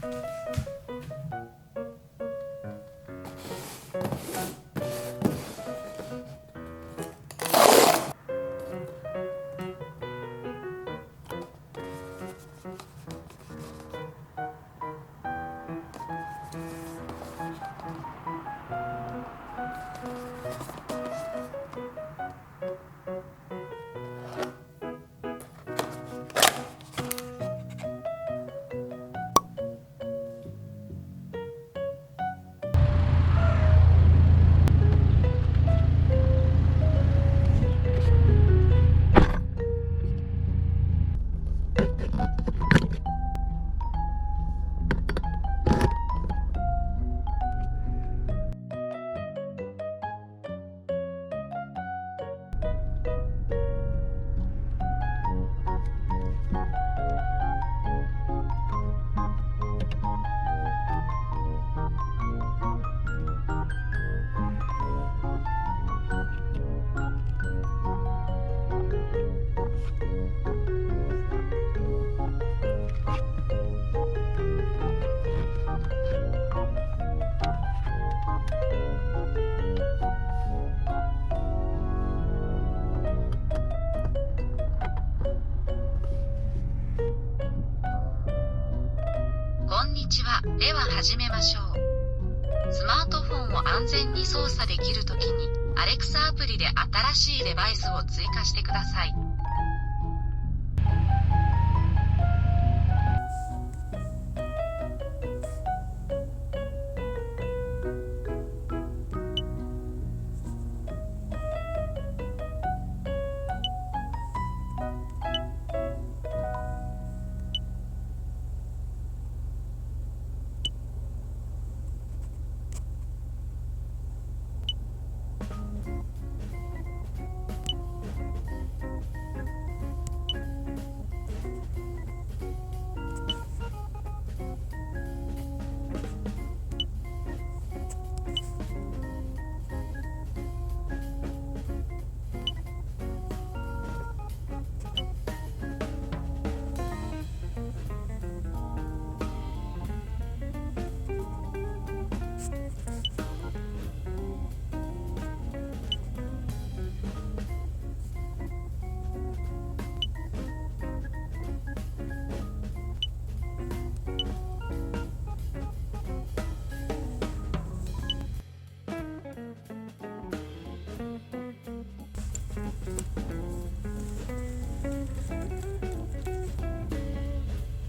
こんにちは。では始めましょう。スマートフォンを安全に操作できるときに、Alexa アプリで新しいデバイスを追加してください。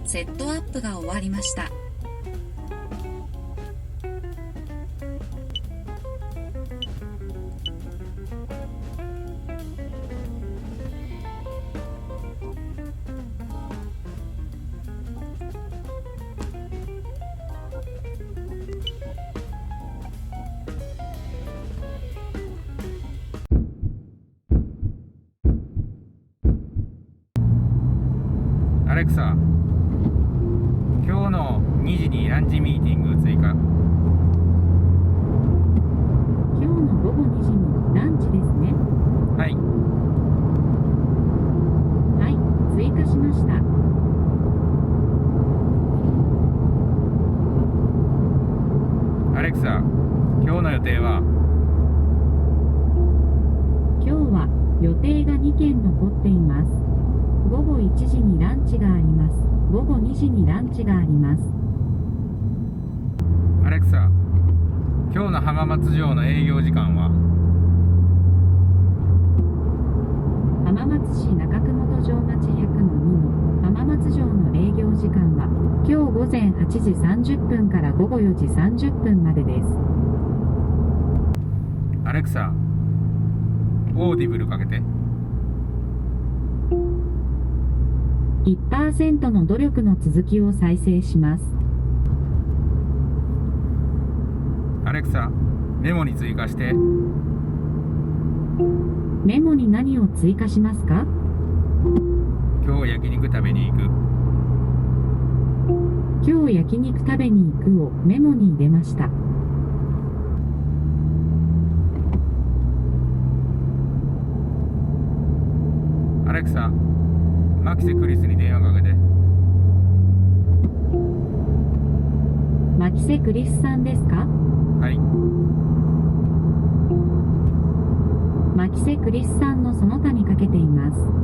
セットアップが終わりました。アレクサ、今日の2時にランチミーティング追加。今日の午後2時にランチですね。はい。はい、追加しました。アレクサ、今日の予定は？今日は予定が2件残っています。午後1時にランチがあります。午後2時にランチがあります。アレクサ、今日の浜松城の営業時間は？浜松市中雲戸城町100-2の浜松城の営業時間は今日午前8時30分から午後4時30分までです。アレクサ、オーディブルかけて。1% の努力の続きを再生します。アレクサ、メモに追加して。メモに何を追加しますか？今日焼肉食べに行く。今日焼肉食べに行くをメモに入れました。アレクサ、マキセクリスに電話かけて。牧瀬クリスさんですか？はい。牧瀬クリスさんのその他にかけています。